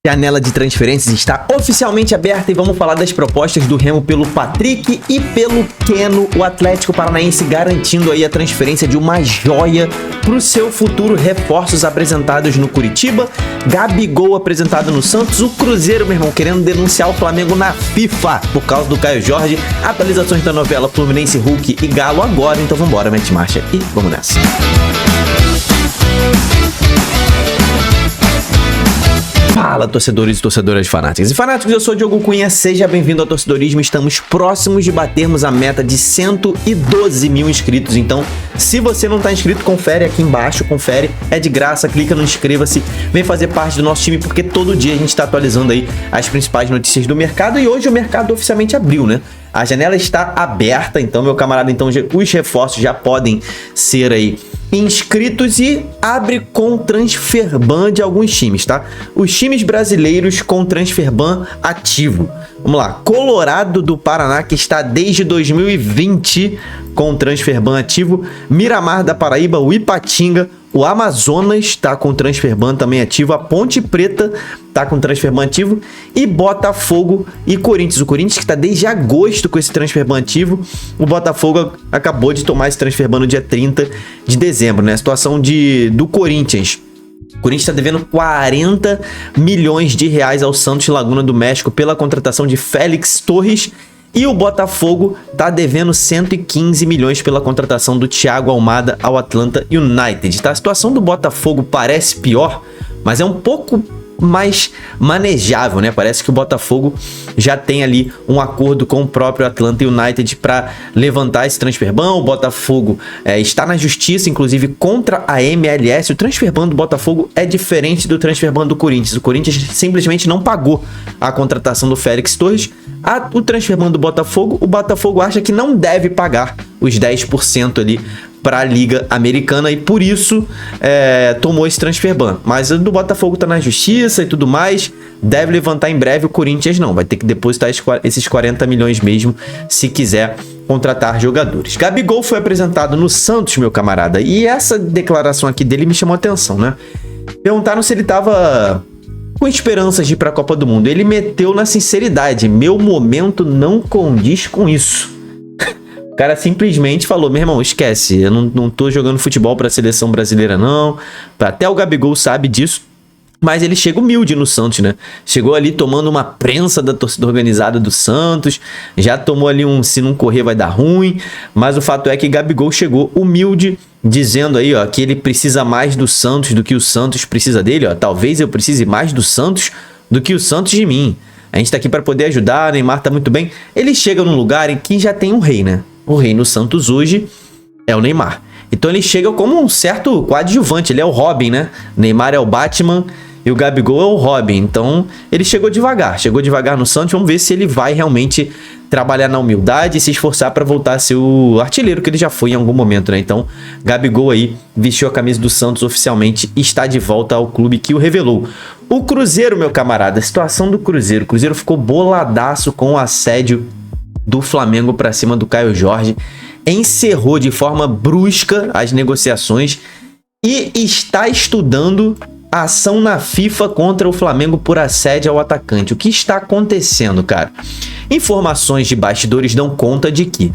Janela de transferências está oficialmente aberta e vamos falar das propostas do Remo pelo Patrick e pelo Keno, o Atlético Paranaense garantindo aí a transferência de uma joia para o seu futuro, reforços apresentados no Curitiba, Gabigol apresentado no Santos, o Cruzeiro, meu irmão, querendo denunciar o Flamengo na FIFA por causa do Caio Jorge, atualizações da novela Fluminense, Hulk e Galo agora, então vambora, mete marcha e vamos nessa. Fala, torcedores e torcedoras fanáticas e fanáticos, eu sou o Diogo Cunha, seja bem-vindo ao Torcedorismo. Estamos próximos de batermos a meta de 112 mil inscritos, então se você não está inscrito, confere aqui embaixo, confere, é de graça, clica no inscreva-se, vem fazer parte do nosso time, porque todo dia a gente está atualizando aí as principais notícias do mercado e hoje o mercado oficialmente abriu, né? A janela está aberta, então, meu camarada, então os reforços já podem ser aí inscritos e abre com transferban de alguns times, tá? Os times brasileiros com transferban ativo. Vamos lá, Colorado do Paraná, que está desde 2020 com transferban ativo, Miramar da Paraíba, o Ipatinga, o Amazonas está com transferban também ativo, a Ponte Preta está com transferban ativo e Botafogo e Corinthians. O Corinthians que está desde agosto com esse transferban ativo, o Botafogo acabou de tomar esse transferban no dia 30 de dezembro, né? A situação do Corinthians. O Corinthians está devendo 40 milhões de reais ao Santos Laguna do México pela contratação de Félix Torres. E o Botafogo tá devendo 115 milhões pela contratação do Thiago Almada ao Atlanta United, tá? A situação do Botafogo parece pior, mas é um pouco mais manejável, né? Parece que o Botafogo já tem ali um acordo com o próprio Atlanta United para levantar esse transferban. O Botafogo está na justiça, inclusive, contra a MLS. O transferban do Botafogo é diferente do transferban do Corinthians. O Corinthians simplesmente não pagou a contratação do Félix Torres. O transferban do Botafogo, o Botafogo acha que não deve pagar os 10% ali para a Liga Americana e por isso tomou esse transferban. Mas o do Botafogo tá na justiça e tudo mais, deve levantar em breve. O Corinthians não, vai ter que depositar esses 40 milhões mesmo se quiser contratar jogadores. Gabigol foi apresentado no Santos, meu camarada, e essa declaração aqui dele me chamou a atenção, né? Perguntaram se ele tava com esperanças de ir para a Copa do Mundo. Ele meteu na sinceridade: meu momento não condiz com isso. O cara simplesmente falou: meu irmão, esquece, eu não tô jogando futebol pra seleção brasileira não. Até o Gabigol sabe disso. Mas ele chega humilde no Santos, né? Chegou ali tomando uma prensa da torcida organizada do Santos. Já tomou ali se não correr vai dar ruim. Mas o fato é que Gabigol chegou humilde, dizendo aí, ó, que ele precisa mais do Santos do que o Santos precisa dele, ó. Talvez eu precise mais do Santos do que o Santos de mim. A gente tá aqui pra poder ajudar, o Neymar tá muito bem. Ele chega num lugar em que já tem um rei, né? O rei no Santos hoje é o Neymar. Então ele chega como um certo coadjuvante, ele é o Robin, né? O Neymar é o Batman e o Gabigol é o Robin. Então ele chegou devagar no Santos. Vamos ver se ele vai realmente trabalhar na humildade e se esforçar para voltar a ser o artilheiro que ele já foi em algum momento, né? Então Gabigol aí vestiu a camisa do Santos oficialmente e está de volta ao clube que o revelou. O Cruzeiro, meu camarada, a situação do Cruzeiro. O Cruzeiro ficou boladaço com o assédio do Flamengo para cima do Caio Jorge, encerrou de forma brusca as negociações e está estudando a ação na FIFA contra o Flamengo por assédio ao atacante. O que está acontecendo, cara? Informações de bastidores dão conta de que,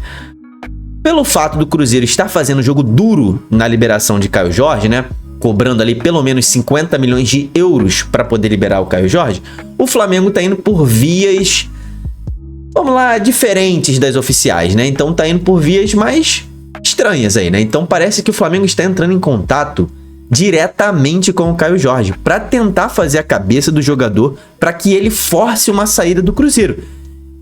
pelo fato do Cruzeiro estar fazendo jogo duro na liberação de Caio Jorge, né? Cobrando ali pelo menos 50 milhões de euros para poder liberar o Caio Jorge, o Flamengo está indo por vias, vamos lá, diferentes das oficiais, né? Então tá indo por vias mais estranhas aí, né? Então parece que o Flamengo está entrando em contato diretamente com o Caio Jorge para tentar fazer a cabeça do jogador para que ele force uma saída do Cruzeiro.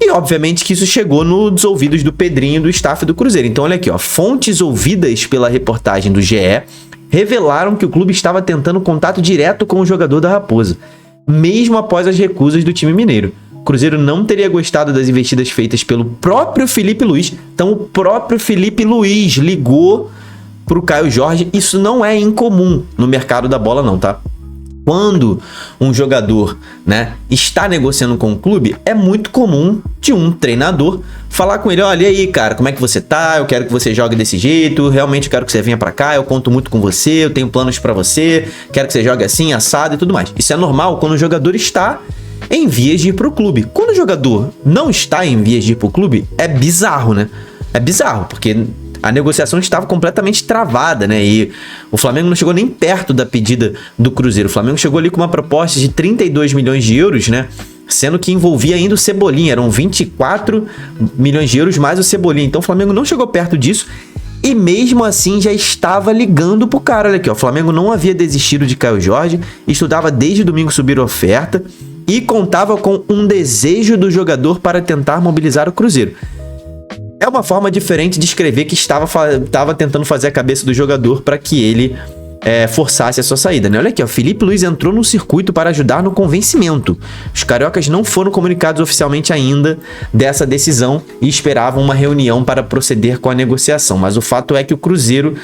E obviamente que isso chegou nos ouvidos do Pedrinho, do staff do Cruzeiro. Então olha aqui, ó, fontes ouvidas pela reportagem do GE revelaram que o clube estava tentando contato direto com o jogador da Raposa, mesmo após as recusas do time mineiro. O Cruzeiro não teria gostado das investidas feitas pelo próprio Felipe Luiz. Então o próprio Felipe Luiz ligou pro Caio Jorge. Isso não é incomum no mercado da bola não, tá? quando um jogador, né, está negociando com o clube, é muito comum de um treinador falar com ele: olha, e aí, cara, como é que você tá? Eu quero que você jogue desse jeito, realmente quero que você venha pra cá, eu conto muito com você, eu tenho planos pra você, quero que você jogue assim, assado e tudo mais. Isso é normal quando o jogador está em vias de ir pro clube. Quando o jogador não está em vias de ir pro clube, é bizarro, né? É bizarro, porque a negociação estava completamente travada, né? E o Flamengo não chegou nem perto da pedida do Cruzeiro. O Flamengo chegou ali com uma proposta de 32 milhões de euros, né? Sendo que envolvia ainda o Cebolinha. Eram 24 milhões de euros mais o Cebolinha. Então o Flamengo não chegou perto disso. E mesmo assim já estava ligando pro cara. Olha aqui, ó. O Flamengo não havia desistido de Caio Jorge. Estudava desde domingo subir oferta. E contava com um desejo do jogador para tentar mobilizar o Cruzeiro. É uma forma diferente de escrever que estava tentando fazer a cabeça do jogador para que ele forçasse a sua saída, né? Olha aqui, ó, Felipe Luiz entrou no circuito para ajudar no convencimento. Os cariocas não foram comunicados oficialmente ainda dessa decisão e esperavam uma reunião para proceder com a negociação. Mas o fato é que o Cruzeiro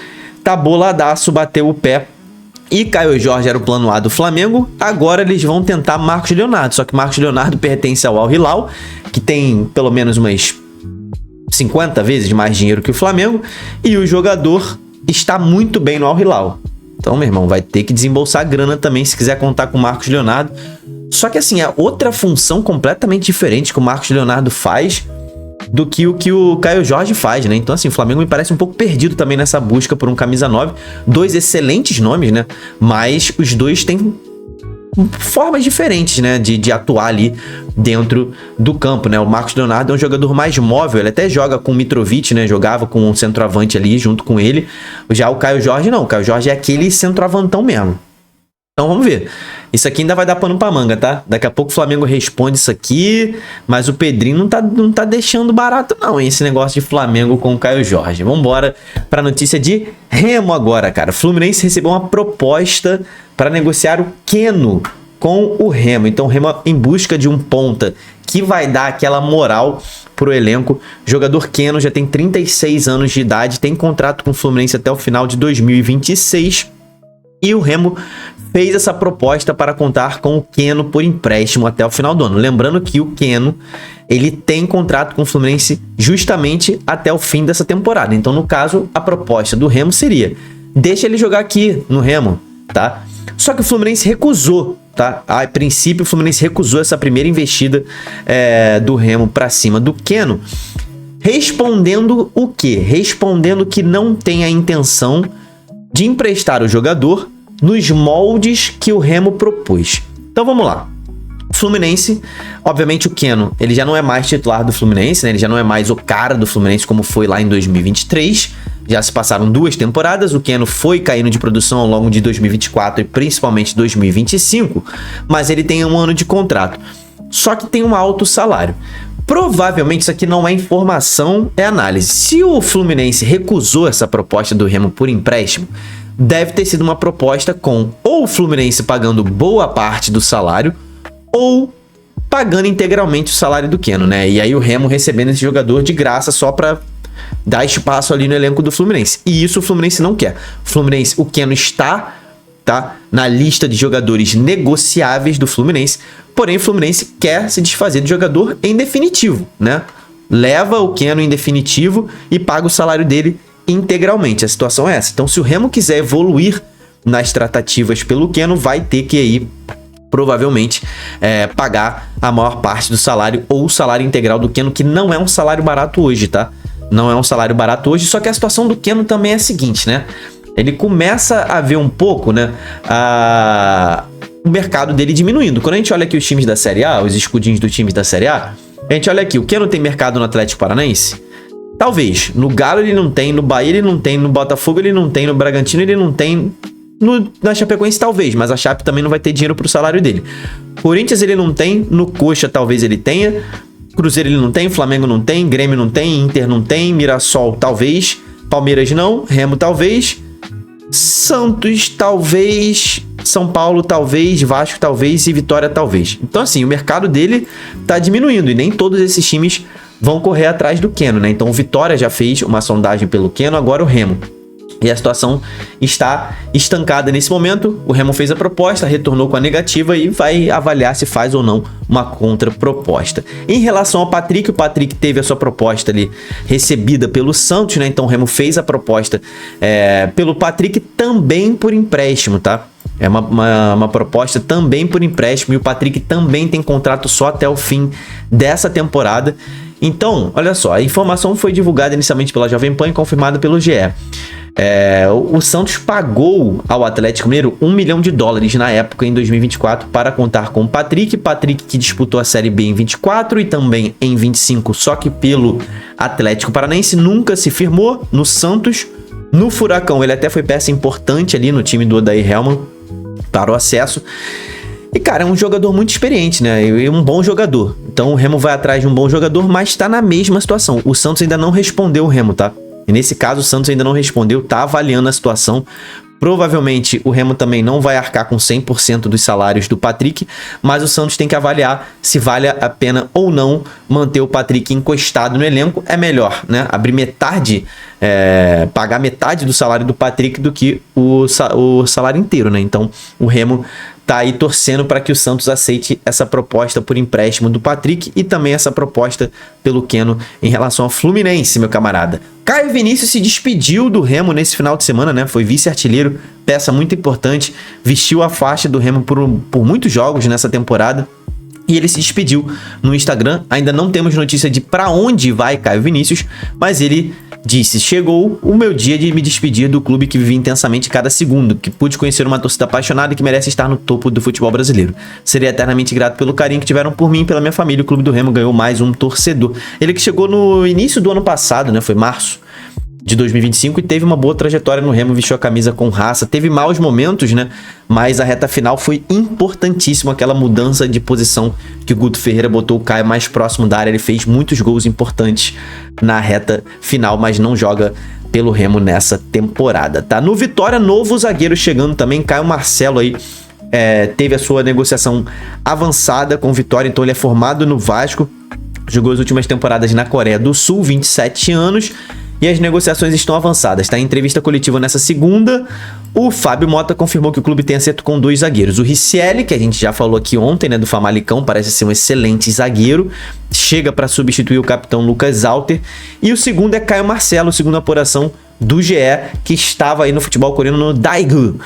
tá boladaço, bateu o pé. E Caio Jorge era o plano A do Flamengo. Agora eles vão tentar Marcos Leonardo. Só que Marcos Leonardo pertence ao Al Hilal, que tem pelo menos umas 50 vezes mais dinheiro que o Flamengo, e o jogador está muito bem no Al Hilal. Então, meu irmão, vai ter que desembolsar grana também se quiser contar com o Marcos Leonardo. Só que assim, é outra função completamente diferente que o Marcos Leonardo faz do que o Caio Jorge faz, né? Então assim, o Flamengo me parece um pouco perdido também nessa busca por um camisa 9. Dois excelentes nomes, né? Mas os dois têm formas diferentes, né, de atuar ali dentro do campo, né? O Marcos Leonardo é um jogador mais móvel, ele até joga com o Mitrovic, né? Jogava com um centroavante ali junto com ele. Já o Caio Jorge não, o Caio Jorge é aquele centroavantão mesmo. Então vamos ver. Isso aqui ainda vai dar pano pra manga, tá? Daqui a pouco o Flamengo responde isso aqui, mas o Pedrinho não tá deixando barato não, hein? Esse negócio de Flamengo com o Caio Jorge. Vambora pra notícia de Remo agora, cara. O Fluminense recebeu uma proposta para negociar o Keno com o Remo. Então o Remo em busca de um ponta que vai dar aquela moral pro elenco. O jogador Keno já tem 36 anos de idade, tem contrato com o Fluminense até o final de 2026. E o Remo fez essa proposta para contar com o Keno por empréstimo até o final do ano. Lembrando que o Keno, ele tem contrato com o Fluminense justamente até o fim dessa temporada. Então, no caso, a proposta do Remo seria: deixa ele jogar aqui no Remo, tá? Só que o Fluminense recusou, tá? A princípio, o Fluminense recusou essa primeira investida do Remo para cima do Keno, respondendo o quê? Respondendo que não tem a intenção de emprestar o jogador nos moldes que o Remo propôs. Então vamos lá. O Fluminense, obviamente o Keno, ele já não é mais titular do Fluminense, né? Ele já não é mais o cara do Fluminense como foi lá em 2023. Já se passaram 2 temporadas, o Keno foi caindo de produção ao longo de 2024 e principalmente 2025, mas ele tem 1 ano de contrato. Só que tem um alto salário. Provavelmente isso aqui não é informação, é análise. Se o Fluminense recusou essa proposta do Remo por empréstimo, deve ter sido uma proposta com ou o Fluminense pagando boa parte do salário ou pagando integralmente o salário do Keno, né? E aí o Remo recebendo esse jogador de graça só para dar espaço ali no elenco do Fluminense. E isso o Fluminense não quer. O Keno está, tá, na lista de jogadores negociáveis do Fluminense, porém o Fluminense quer se desfazer do jogador em definitivo, né? Leva o Keno em definitivo e paga o salário dele integralmente. A situação é essa. Então, se o Remo quiser evoluir nas tratativas pelo Keno, vai ter que aí provavelmente pagar a maior parte do salário ou o salário integral do Keno, que não é um salário barato hoje, tá? Não é um salário barato hoje, só que a situação do Keno também é a seguinte, né? Ele começa a ver um pouco, né, o mercado dele diminuindo. Quando a gente olha aqui os times da Série A, os escudinhos dos times da Série A, a gente olha aqui, o Keno tem mercado no Atlético Paranaense? Talvez. No Galo ele não tem, no Bahia ele não tem, no Botafogo ele não tem, no Bragantino ele não tem, na Chapecoense talvez, mas a Chape também não vai ter dinheiro pro salário dele. Corinthians ele não tem, no Coxa talvez ele tenha, Cruzeiro ele não tem, Flamengo não tem, Grêmio não tem, Inter não tem, Mirassol talvez, Palmeiras não, Remo talvez, Santos talvez, São Paulo talvez, Vasco talvez e Vitória talvez. Então assim, o mercado dele tá diminuindo e nem todos esses times vão correr atrás do Keno, né? Então o Vitória já fez uma sondagem pelo Keno, agora o Remo. E a situação está estancada nesse momento. O Remo fez a proposta, retornou com a negativa e vai avaliar se faz ou não uma contraproposta. Em relação ao Patrick, o Patrick teve a sua proposta ali recebida pelo Santos, né? Então o Remo fez a proposta pelo Patrick também por empréstimo, tá? É uma proposta também por empréstimo e o Patrick também tem contrato só até o fim dessa temporada. Então, olha só, a informação foi divulgada inicialmente pela Jovem Pan e confirmada pelo GE. O Santos pagou ao Atlético Mineiro $1 milhão na época, em 2024, para contar com o Patrick que disputou a Série B em 24 e também em 25, só que pelo Atlético Paranaense, nunca se firmou no Santos. No Furacão, ele até foi peça importante ali no time do Odair Hellmann para o acesso. E, cara, é um jogador muito experiente, né? E um bom jogador. Então o Remo vai atrás de um bom jogador, mas tá na mesma situação. O Santos ainda não respondeu o Remo, tá? E nesse caso o Santos ainda não respondeu, tá avaliando a situação. Provavelmente o Remo também não vai arcar com 100% dos salários do Patrick, mas o Santos tem que avaliar se vale a pena ou não manter o Patrick encostado no elenco. É melhor, né? Abrir metade, pagar metade do salário do Patrick do que o salário inteiro, né? Então o Remo tá aí torcendo para que o Santos aceite essa proposta por empréstimo do Patrick e também essa proposta pelo Keno em relação ao Fluminense, meu camarada. Caio Vinícius se despediu do Remo nesse final de semana, né? Foi vice-artilheiro, peça muito importante, vestiu a faixa do Remo por muitos jogos nessa temporada. E ele se despediu no Instagram. Ainda não temos notícia de para onde vai Caio Vinícius, mas ele disse: chegou o meu dia de me despedir do clube que vivi intensamente cada segundo, que pude conhecer uma torcida apaixonada e que merece estar no topo do futebol brasileiro. Serei eternamente grato pelo carinho que tiveram por mim e pela minha família. O Clube do Remo ganhou mais um torcedor. Ele que chegou no início do ano passado, né? Foi março de 2025 e teve uma boa trajetória no Remo, vestiu a camisa com raça, teve maus momentos, né? Mas a reta final foi importantíssima, aquela mudança de posição que o Guto Ferreira botou o Caio mais próximo da área. Ele fez muitos gols importantes na reta final, mas não joga pelo Remo nessa temporada, tá? No Vitória, novo zagueiro chegando também, Caio Marcelo aí. Teve a sua negociação avançada com o Vitória, então ele é formado no Vasco, jogou as últimas temporadas na Coreia do Sul, 27 anos. E as negociações estão avançadas, tá? Em entrevista coletiva nessa segunda, o Fábio Mota confirmou que o clube tem acerto com 2 zagueiros. O Ricieli, que a gente já falou aqui ontem, né, do Famalicão, parece ser um excelente zagueiro, chega para substituir o capitão Lucas Alter. E o segundo é Caio Marcelo, segundo a apuração do GE, que estava aí no futebol coreano no Daegu.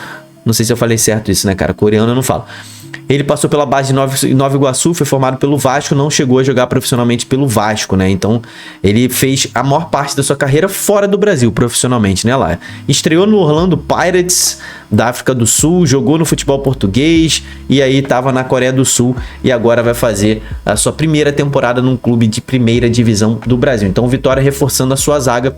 Não sei se eu falei certo isso, né, cara? Coreano eu não falo. Ele passou pela base de Nova Iguaçu, foi formado pelo Vasco, não chegou a jogar profissionalmente pelo Vasco, né? Então, ele fez a maior parte da sua carreira fora do Brasil, profissionalmente, né? Lá. Estreou no Orlando Pirates, da África do Sul, jogou no futebol português e aí estava na Coreia do Sul e agora vai fazer a sua primeira temporada num clube de primeira divisão do Brasil. Então, o Vitória reforçando a sua zaga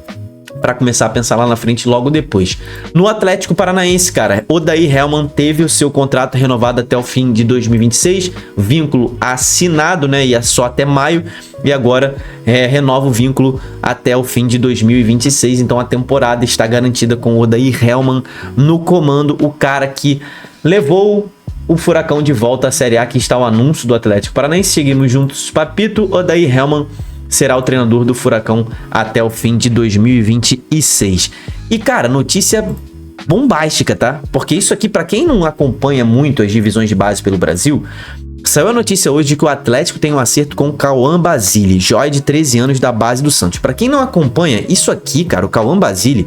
para começar a pensar lá na frente logo depois. No Atlético Paranaense, cara, Odair Hellmann teve o seu contrato renovado até o fim de 2026, vínculo assinado, né, e é só até maio, e agora renova o vínculo até o fim de 2026, então a temporada está garantida com Odair Hellmann no comando, o cara que levou o Furacão de volta à Série A. Aqui está o anúncio do Atlético Paranaense, seguimos juntos, papito. Odair Hellmann será o treinador do Furacão até o fim de 2026. E, cara, notícia bombástica, tá? Porque isso aqui, pra quem não acompanha muito as divisões de base pelo Brasil, saiu a notícia hoje de que o Atlético tem um acerto com o Cauã Basile, joia de 13 anos da base do Santos. Pra quem não acompanha, isso aqui, cara, o Cauã Basile,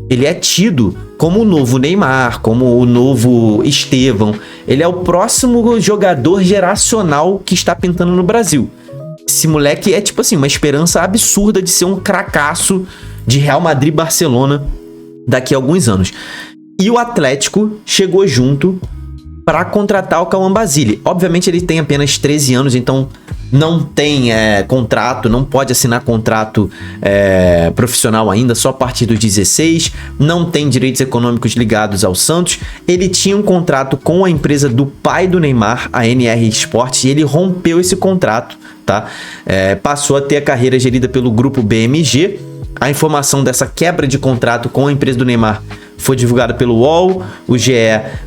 ele é tido como o novo Neymar, como o novo Estevão. Ele é o próximo jogador geracional que está pintando no Brasil. Esse moleque é, tipo assim, uma esperança absurda de ser um cracaço de Real Madrid e Barcelona daqui a alguns anos. E o Atlético chegou junto para contratar o Cauã Basile. Obviamente ele tem apenas 13 anos, então não tem contrato, não pode assinar contrato profissional ainda, só a partir dos 16, não tem direitos econômicos ligados ao Santos. Ele tinha um contrato com a empresa do pai do Neymar, a NR Esportes, e ele rompeu esse contrato, tá? Passou a ter a carreira gerida pelo grupo BMG. A informação dessa quebra de contrato com a empresa do Neymar foi divulgada pelo UOL, o GE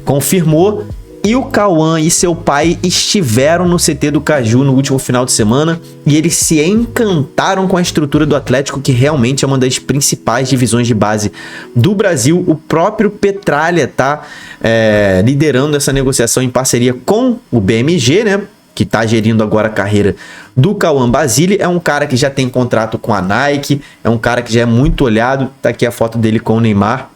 confirmou. e o Cauã e seu pai estiveram no CT do Caju no último final de semana e eles se encantaram com a estrutura do Atlético, que realmente é uma das principais divisões de base do Brasil. O próprio Petralha tá liderando essa negociação em parceria com o BMG, né? Que tá gerindo agora a carreira do Cauã Basile. É um cara que já tem contrato com a Nike, é um cara que já é muito olhado. Tá aqui a foto dele com o Neymar.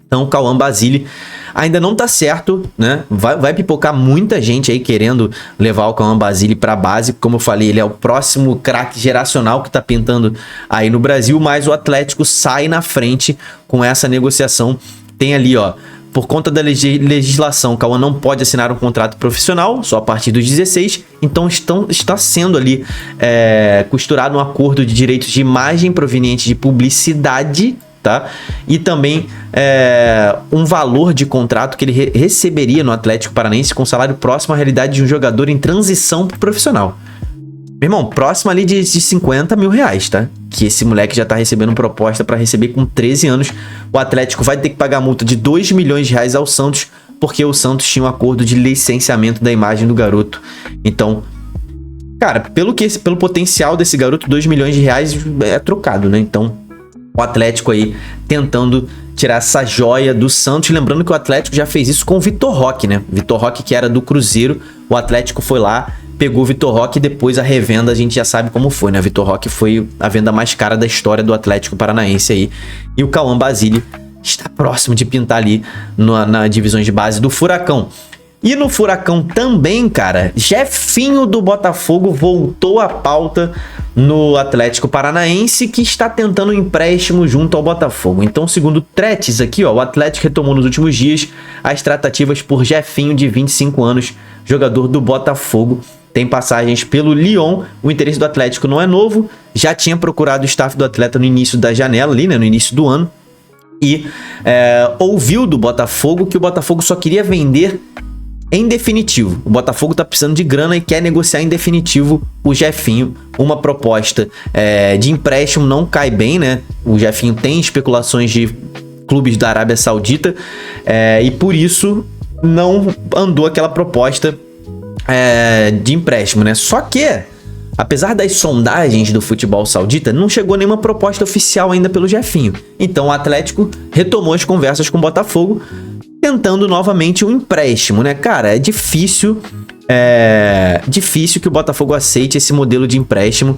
Então o Cauã Basile ainda não tá certo, né? Vai pipocar muita gente aí querendo levar o Cauã Basile pra base. Como eu falei, ele é o próximo craque geracional que tá pintando aí no Brasil, mas o Atlético sai na frente com essa negociação. Tem ali, ó, por conta da legislação, o Cauã não pode assinar um contrato profissional, só a partir dos 16, então está sendo ali costurado um acordo de direitos de imagem proveniente de publicidade, tá? E também um valor de contrato que ele receberia no Atlético Paranaense com salário próximo à realidade de um jogador em transição pro profissional. Meu irmão, próximo ali de 50 mil reais, tá? Que esse moleque já tá recebendo proposta para receber com 13 anos. O Atlético vai ter que pagar multa de 2 milhões de reais ao Santos, porque o Santos tinha um acordo de licenciamento da imagem do garoto. Então, cara, pelo potencial desse garoto, 2 milhões de reais é trocado, né? Então, o Atlético aí tentando tirar essa joia do Santos. Lembrando que o Atlético já fez isso com o Vitor Roque, né? Vitor Roque, que era do Cruzeiro, o Atlético foi lá, pegou o Vitor Roque e depois a revenda a gente já sabe como foi, né? Vitor Roque foi a venda mais cara da história do Atlético Paranaense aí. E o Cauã Basile está próximo de pintar ali na divisão de base do Furacão. E no Furacão também, cara, Jefinho do Botafogo voltou à pauta no Atlético Paranaense, que está tentando um empréstimo junto ao Botafogo. Então, segundo Tretes aqui, ó, o Atlético retomou nos últimos dias as tratativas por Jefinho, de 25 anos, jogador do Botafogo. Tem passagens pelo Lyon. O interesse do Atlético não é novo, já tinha procurado o staff do atleta no início da janela ali, né, no início do ano. E ouviu do Botafogo que o Botafogo só queria vender em definitivo. O Botafogo tá precisando de grana e quer negociar em definitivo o Jefinho. Uma proposta de empréstimo não cai bem, né? O Jefinho tem especulações de clubes da Arábia Saudita e por isso não andou aquela proposta de empréstimo, né? Só que, apesar das sondagens do futebol saudita, não chegou nenhuma proposta oficial ainda pelo Jefinho. Então o Atlético retomou as conversas com o Botafogo, tentando novamente um empréstimo, né? Cara, é difícil que o Botafogo aceite esse modelo de empréstimo,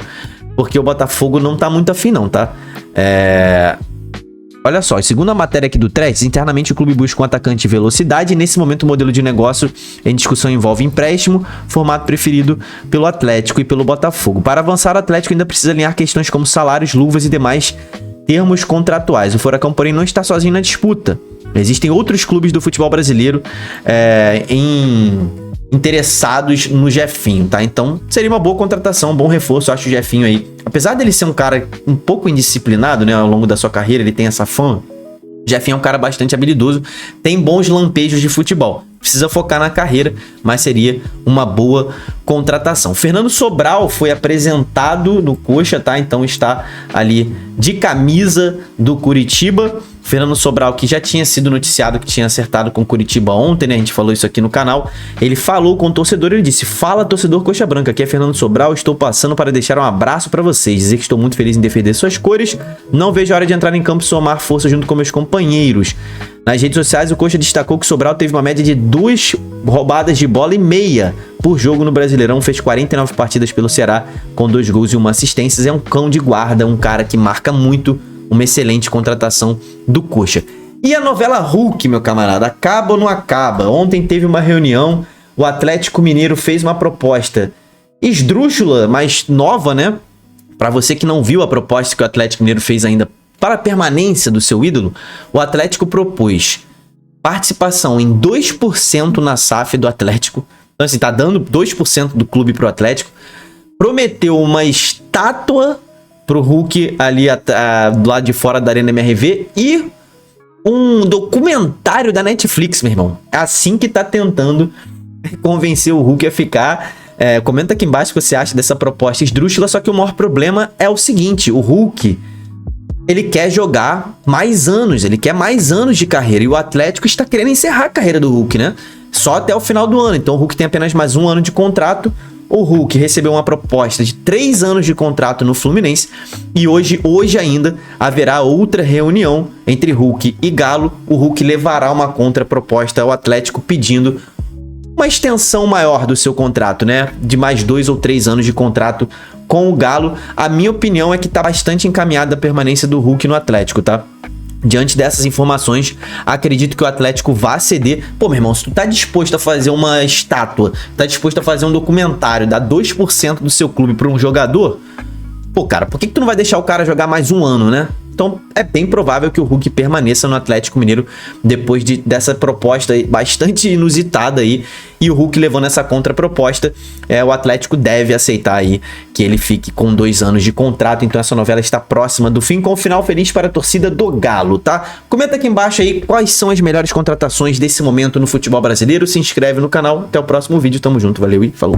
porque o Botafogo não tá muito afim não, tá? Olha só, segundo a matéria aqui do Tretes, internamente o clube busca um atacante de velocidade e nesse momento o modelo de negócio em discussão envolve empréstimo, formato preferido pelo Atlético e pelo Botafogo. Para avançar, o Atlético ainda precisa alinhar questões como salários, luvas e demais termos contratuais. O Furacão, porém, não está sozinho na disputa. Existem outros clubes do futebol brasileiro interessados no Jefinho, tá? Então seria uma boa contratação, um bom reforço. Eu acho o Jefinho aí, apesar dele ser um cara um pouco indisciplinado, né, ao longo da sua carreira, ele tem essa fama. O Jefinho é um cara bastante habilidoso, tem bons lampejos de futebol. Precisa focar na carreira, mas seria uma boa contratação. Fernando Sobral foi apresentado no Coxa, tá? Então está ali de camisa do Curitiba. Fernando Sobral, que já tinha sido noticiado que tinha acertado com o Curitiba ontem, né? A gente falou isso aqui no canal. Ele falou com o torcedor, ele disse: "Fala, torcedor Coxa Branca, aqui é Fernando Sobral, estou passando para deixar um abraço para vocês, dizer que estou muito feliz em defender suas cores, não vejo a hora de entrar em campo e somar força junto com meus companheiros." Nas redes sociais, o Coxa destacou que Sobral teve uma média de 2 roubadas de bola e meia por jogo no Brasileirão, fez 49 partidas pelo Ceará, com 2 gols e 1 assistência. É um cão de guarda, um cara que marca muito, uma excelente contratação do Coxa. E a novela Hulk, meu camarada, acaba ou não acaba? Ontem teve uma reunião, o Atlético Mineiro fez uma proposta esdrúxula, mas nova, né? Para você que não viu a proposta que o Atlético Mineiro fez ainda para a permanência do seu ídolo, o Atlético propôs participação em 2% na SAF do Atlético. Então, assim, tá dando 2% do clube pro Atlético. Prometeu uma estátua pro Hulk ali do lado de fora da Arena MRV e um documentário da Netflix, meu irmão. É assim que tá tentando convencer o Hulk a ficar. Comenta aqui embaixo o que você acha dessa proposta esdrúxula, só que o maior problema é o seguinte: o Hulk, ele quer jogar mais anos, ele quer mais anos de carreira, e o Atlético está querendo encerrar a carreira do Hulk, né? só até o final do ano. Então o Hulk tem apenas mais um ano de contrato. O Hulk recebeu uma proposta de 3 anos de contrato no Fluminense e hoje ainda haverá outra reunião entre Hulk e Galo. O Hulk levará uma contraproposta ao Atlético pedindo uma extensão maior do seu contrato, né? De mais 2 ou 3 anos de contrato com o Galo. A minha opinião é que tá bastante encaminhada a permanência do Hulk no Atlético, tá? Diante dessas informações, acredito que o Atlético vai ceder. Pô, meu irmão, se tu tá disposto a fazer uma estátua, tá disposto a fazer um documentário, dar 2% do seu clube pra um jogador, pô, cara, por que tu não vai deixar o cara jogar mais um ano, né? Então é bem provável que o Hulk permaneça no Atlético Mineiro depois dessa proposta aí, bastante inusitada aí. E o Hulk levando essa contraproposta, o Atlético deve aceitar aí que ele fique com 2 anos de contrato. Então essa novela está próxima do fim, com um final feliz para a torcida do Galo, tá? Comenta aqui embaixo aí quais são as melhores contratações desse momento no futebol brasileiro. Se inscreve no canal. Até o próximo vídeo. Tamo junto. Valeu e falou.